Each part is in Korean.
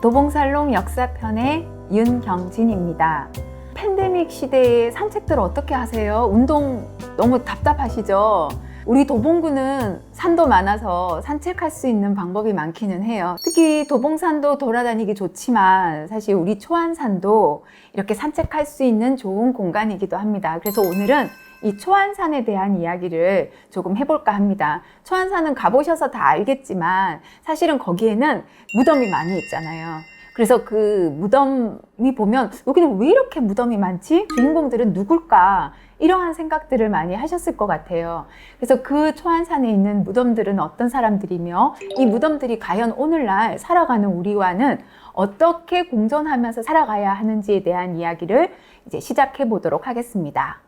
도봉살롱 역사편의 윤경진입니다. 팬데믹 시대에 산책들 어떻게 하세요? 운동 너무 답답하시죠? 우리 도봉구는 산도 많아서 산책할 수 있는 방법이 많기는 해요. 특히 도봉산도 돌아다니기 좋지만 사실 우리 초안산도 이렇게 산책할 수 있는 좋은 공간이기도 합니다. 그래서 오늘은 이 초안산에 대한 이야기를 조금 해볼까 합니다. 초안산은 가보셔서 다 알겠지만 사실은 거기에는 무덤이 많이 있잖아요. 그래서 그 무덤이 보면 여기는 왜 이렇게 무덤이 많지? 주인공들은 누굴까? 이러한 생각들을 많이 하셨을 것 같아요. 그래서 그 초안산에 있는 무덤들은 어떤 사람들이며 이 무덤들이 과연 오늘날 살아가는 우리와는 어떻게 공존하면서 살아가야 하는지에 대한 이야기를 이제 시작해 보도록 하겠습니다.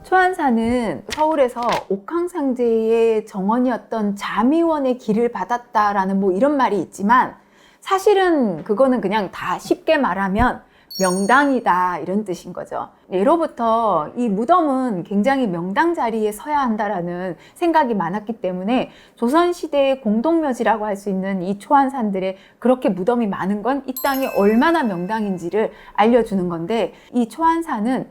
초안산은 서울에서 옥황상제의 정원이었던 자미원의 길을 받았다라는 이런 말이 있지만 사실은 그거는 그냥 다 쉽게 말하면 명당이다 이런 뜻인 거죠. 예로부터 이 무덤은 굉장히 명당 자리에 서야 한다라는 생각이 많았기 때문에 조선시대의 공동묘지라고 할 수 있는 이 초안산들에 그렇게 무덤이 많은 건 이 땅이 얼마나 명당인지를 알려주는 건데, 이 초안산은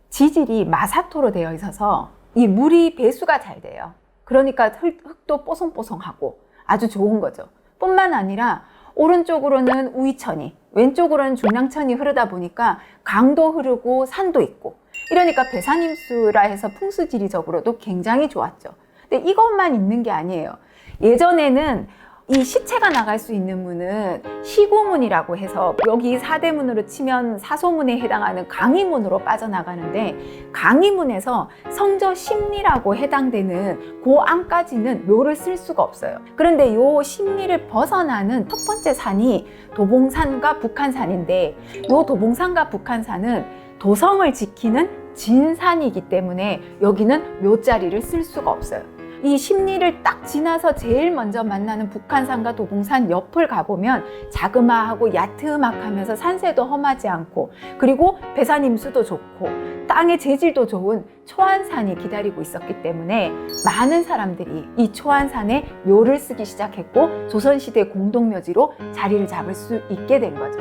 지질이 마사토로 되어 있어서 이 물이 배수가 잘 돼요. 그러니까 흙도 뽀송뽀송하고 아주 좋은 거죠. 뿐만 아니라 오른쪽으로는 우이천이, 왼쪽으로는 중랑천이 흐르다 보니까 강도 흐르고 산도 있고, 이러니까 배산임수라 해서 풍수지리적으로도 굉장히 좋았죠. 근데 이것만 있는 게 아니에요. 예전에는 이 시체가 나갈 수 있는 문은 시구문이라고 해서 여기 사대문으로 치면 사소문에 해당하는 강의문으로 빠져나가는데, 강의문에서 성저 심리라고 해당되는 그 안까지는 묘를 쓸 수가 없어요. 그런데 요 심리를 벗어나는 첫 번째 산이 도봉산과 북한산인데, 요 도봉산과 북한산은 도성을 지키는 진산이기 때문에 여기는 묘자리를 쓸 수가 없어요. 이 심리를 딱 지나서 제일 먼저 만나는 북한산과 도봉산 옆을 가보면 자그마하고 야트막하면서 산세도 험하지 않고, 그리고 배산임수도 좋고 땅의 재질도 좋은 초안산이 기다리고 있었기 때문에 많은 사람들이 이 초안산에 묘를 쓰기 시작했고 조선시대 공동묘지로 자리를 잡을 수 있게 된 거죠.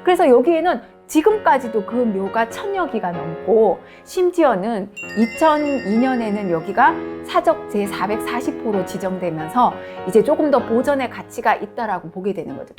그래서 여기에는 지금까지도 그 묘가 1000여 기가 넘고, 심지어는 2002년에는 여기가 사적 제440호로 지정되면서 이제 조금 더 보존의 가치가 있다라고 보게 되는 거죠.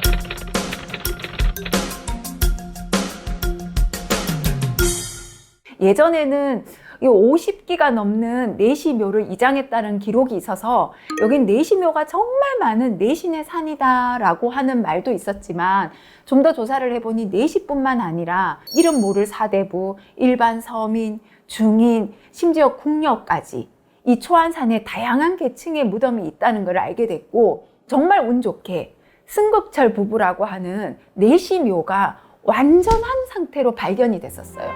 예전에는 50기가 넘는 내시묘를 이장했다는 기록이 있어서 여긴 내시묘가 정말 많은 내신의 산이다라고 하는 말도 있었지만, 좀 더 조사를 해보니 내시뿐만 아니라 이름 모를 사대부, 일반 서민, 중인, 심지어 궁녀까지 이 초안산에 다양한 계층의 무덤이 있다는 걸 알게 됐고, 정말 운 좋게 승급철 부부라고 하는 내시묘가 완전한 상태로 발견이 됐었어요.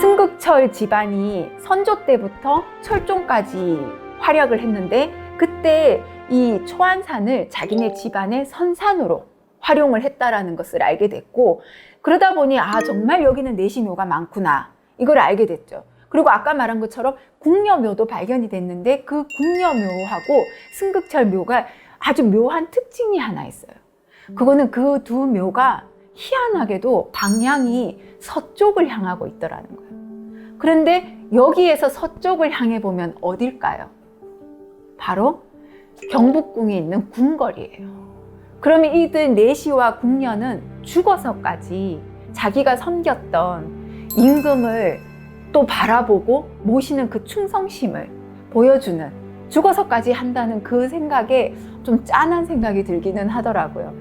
승극철 집안이 선조 때부터 철종까지 활약을 했는데, 그때 이 초안산을 자기네 집안의 선산으로 활용을 했다라는 것을 알게 됐고, 그러다 보니 정말 여기는 내시묘가 많구나 이걸 알게 됐죠. 그리고 아까 말한 것처럼 궁녀묘도 발견이 됐는데, 그 궁녀묘하고 승극철 묘가 아주 묘한 특징이 하나 있어요. 그거는 그 두 묘가 희한하게도 방향이 서쪽을 향하고 있더라는 거예요. 그런데 여기에서 서쪽을 향해 보면 어딜까요? 바로 경복궁에 있는 궁궐이에요. 그러면 이들 내시와 궁녀는 죽어서까지 자기가 섬겼던 임금을 또 바라보고 모시는 그 충성심을 보여주는, 죽어서까지 한다는 그 생각에 좀 짠한 생각이 들기는 하더라고요.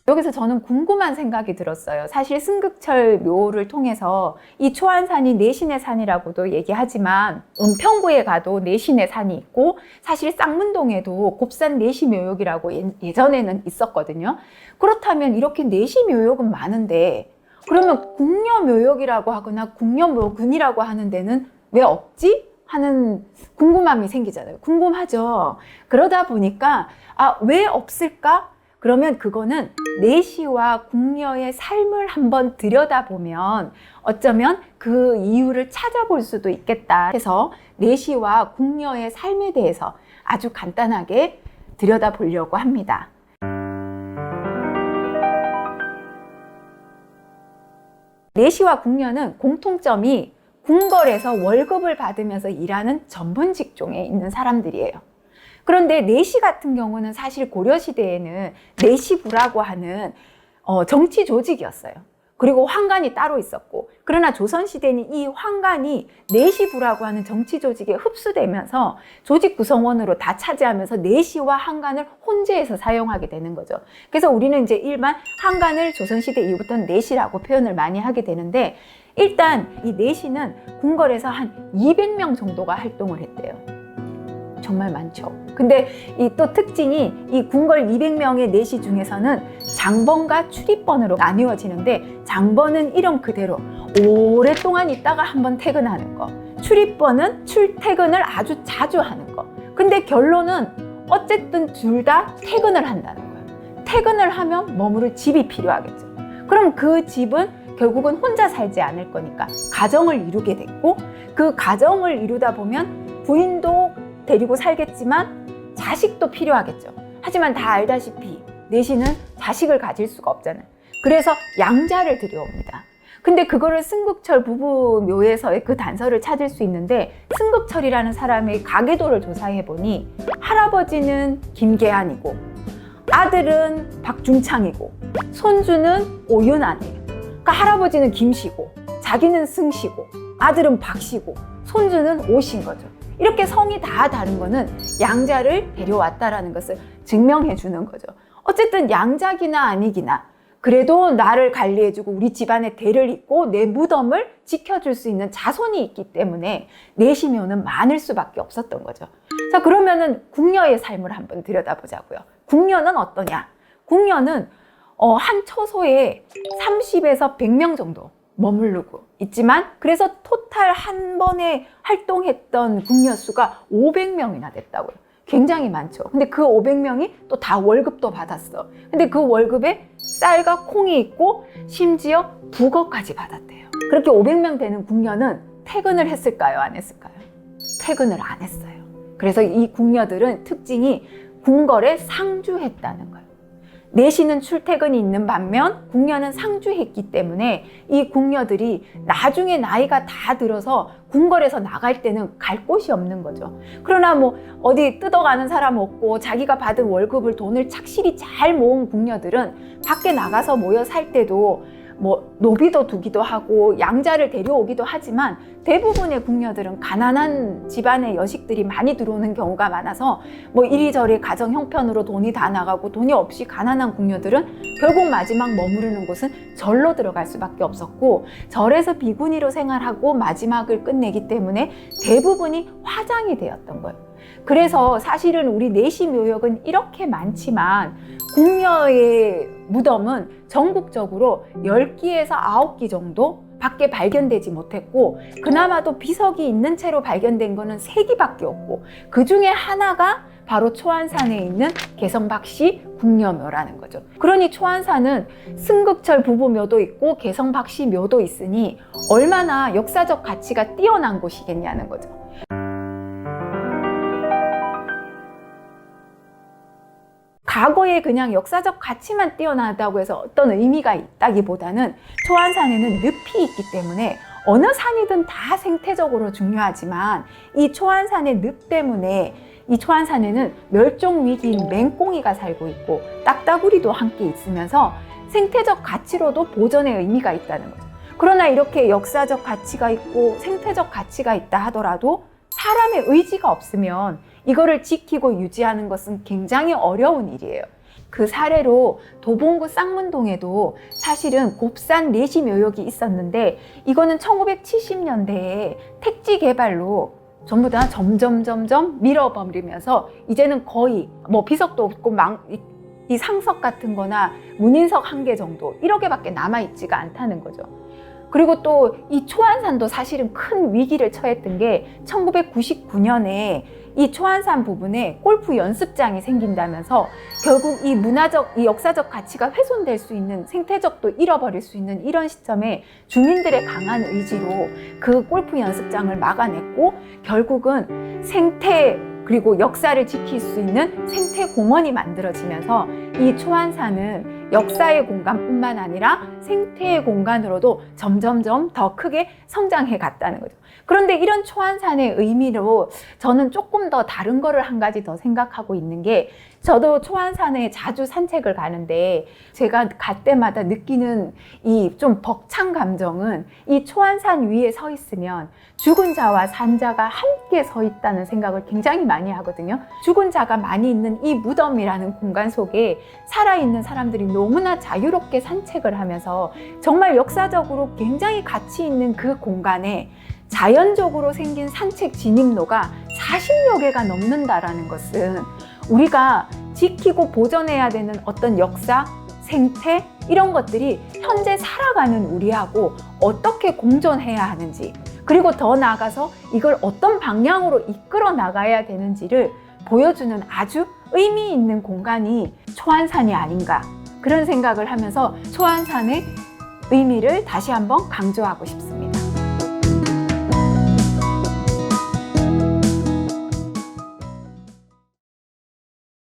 여기서 저는 궁금한 생각이 들었어요. 사실 승극철 묘를 통해서 이 초안산이 내신의 산이라고도 얘기하지만, 은평구에 가도 내신의 산이 있고, 사실 쌍문동에도 곱산 내시묘역이라고 예전에는 있었거든요. 그렇다면 이렇게 내시묘역은 많은데, 그러면 궁녀묘역이라고 하거나 궁녀묘근이라고 하는 데는 왜 없지? 하는 궁금함이 생기잖아요. 궁금하죠. 그러다 보니까 왜 없을까? 그러면 그거는 내시와 궁녀의 삶을 한번 들여다보면 어쩌면 그 이유를 찾아볼 수도 있겠다 해서 내시와 궁녀의 삶에 대해서 아주 간단하게 들여다보려고 합니다. 내시와 궁녀는 공통점이 궁궐에서 월급을 받으면서 일하는 전문 직종에 있는 사람들이에요. 그런데 내시 같은 경우는 사실 고려시대에는 내시부라고 하는 정치 조직이었어요. 그리고 황관이 따로 있었고, 그러나 조선시대는 이 황관이 내시부라고 하는 정치 조직에 흡수되면서 조직 구성원으로 다 차지하면서 내시와 황관을 혼재해서 사용하게 되는 거죠. 그래서 우리는 이제 일반 황관을 조선시대 이후부터는 내시라고 표현을 많이 하게 되는데, 일단 이 내시는 궁궐에서 한 200명 정도가 활동을 했대요. 정말 많죠. 근데 이 또 특징이 이 궁궐 200명의 내시 중에서는 장번과 출입번으로 나뉘어지는데, 장번은 이름 그대로 오랫동안 있다가 한번 퇴근하는 거, 출입번은 출퇴근을 아주 자주 하는 거. 근데 결론은 어쨌든 둘 다 퇴근을 한다는 거예요. 퇴근을 하면 머무를 집이 필요하겠죠. 그럼 그 집은 결국은 혼자 살지 않을 거니까 가정을 이루게 됐고, 그 가정을 이루다 보면 부인도 데리고 살겠지만 자식도 필요하겠죠. 하지만 다 알다시피 내시는 자식을 가질 수가 없잖아요. 그래서 양자를 들여옵니다. 근데 그거를 승극철 부부 묘에서의 그 단서를 찾을 수 있는데, 승극철이라는 사람의 가계도를 조사해 보니 할아버지는 김계한이고 아들은 박중창이고 손주는 오윤환이에요. 그러니까 할아버지는 김씨고 자기는 승씨고 아들은 박씨고 손주는 오신 거죠. 이렇게 성이 다 다른 거는 양자를 데려왔다라는 것을 증명해 주는 거죠. 어쨌든 양자기나 아니기나 그래도 나를 관리해주고 우리 집안의 대를 잇고 내 무덤을 지켜줄 수 있는 자손이 있기 때문에 내시묘는 많을 수밖에 없었던 거죠. 자, 그러면은 궁녀의 삶을 한번 들여다보자고요. 궁녀는 어떠냐? 궁녀는 한 처소에 30에서 100명 정도 머무르고 있지만, 그래서 토탈 한 번에 활동했던 궁녀 수가 500명이나 됐다고요. 굉장히 많죠. 근데 그 500명이 또 다 월급도 받았어. 근데 그 월급에 쌀과 콩이 있고 심지어 북어까지 받았대요. 그렇게 500명 되는 궁녀는 퇴근을 했을까요? 안 했을까요? 퇴근을 안 했어요. 그래서 이 궁녀들은 특징이 궁궐에 상주했다는 거예요. 내시는 출퇴근이 있는 반면 궁녀는 상주했기 때문에 이 궁녀들이 나중에 나이가 다 들어서 궁궐에서 나갈 때는 갈 곳이 없는 거죠. 그러나 뭐 어디 뜯어가는 사람 없고 자기가 받은 월급을 돈을 착실히 잘 모은 궁녀들은 밖에 나가서 모여 살 때도 뭐 노비도 두기도 하고 양자를 데려오기도 하지만, 대부분의 궁녀들은 가난한 집안의 여식들이 많이 들어오는 경우가 많아서 뭐 이리저리 가정 형편으로 돈이 다 나가고, 돈이 없이 가난한 궁녀들은 결국 마지막 머무르는 곳은 절로 들어갈 수밖에 없었고, 절에서 비구니로 생활하고 마지막을 끝내기 때문에 대부분이 화장이 되었던 거예요. 그래서 사실은 우리 내시 묘역은 이렇게 많지만 궁녀의 무덤은 전국적으로 10기에서 9기 정도 밖에 발견되지 못했고, 그나마도 비석이 있는 채로 발견된 거는 3기밖에 없고, 그 중에 하나가 바로 초안산에 있는 개성박씨 궁녀묘라는 거죠. 그러니 초안산은 승극철 부부묘도 있고 개성박씨 묘도 있으니 얼마나 역사적 가치가 뛰어난 곳이겠냐는 거죠. 과거에 그냥 역사적 가치만 뛰어나다고 해서 어떤 의미가 있다기보다는 초안산에는 늪이 있기 때문에 어느 산이든 다 생태적으로 중요하지만, 이 초안산의 늪 때문에 이 초안산에는 멸종 위기인 맹꽁이가 살고 있고 딱따구리도 함께 있으면서 생태적 가치로도 보존의 의미가 있다는 거죠. 그러나 이렇게 역사적 가치가 있고 생태적 가치가 있다 하더라도 사람의 의지가 없으면 이거를 지키고 유지하는 것은 굉장히 어려운 일이에요. 그 사례로 도봉구 쌍문동에도 사실은 곱산 내시 묘역이 있었는데, 이거는 1970년대에 택지 개발로 전부 다 점점 밀어버리면서 이제는 거의 뭐 비석도 없고 이 상석 같은 거나 문인석 1개 정도 이렇게 밖에 남아있지가 않다는 거죠. 그리고 또 이 초안산도 사실은 큰 위기를 처했던 게 1999년에 이 초안산 부분에 골프 연습장이 생긴다면서 결국 이 문화적, 이 역사적 가치가 훼손될 수 있는, 생태적도 잃어버릴 수 있는 이런 시점에 주민들의 강한 의지로 그 골프 연습장을 막아냈고 결국은 생태 그리고 역사를 지킬 수 있는 생태공원이 만들어지면서 이 초안산은 역사의 공간뿐만 아니라 생태의 공간으로도 점점점 더 크게 성장해 갔다는 거죠. 그런데 이런 초안산의 의미로 저는 조금 더 다른 거를 한 가지 더 생각하고 있는 게, 저도 초안산에 자주 산책을 가는데 제가 갈 때마다 느끼는 이 좀 벅찬 감정은, 이 초안산 위에 서 있으면 죽은 자와 산 자가 함께 서 있다는 생각을 굉장히 많이 하거든요. 죽은 자가 많이 있는 이 무덤이라는 공간 속에 살아있는 사람들이 너무나 자유롭게 산책을 하면서 정말 역사적으로 굉장히 가치 있는 그 공간에 자연적으로 생긴 산책 진입로가 40여 개가 넘는다라는 것은 우리가 지키고 보존해야 되는 어떤 역사, 생태 이런 것들이 현재 살아가는 우리하고 어떻게 공존해야 하는지, 그리고 더 나아가서 이걸 어떤 방향으로 이끌어 나가야 되는지를 보여주는 아주 의미 있는 공간이 초안산이 아닌가, 그런 생각을 하면서 초안산의 의미를 다시 한번 강조하고 싶습니다.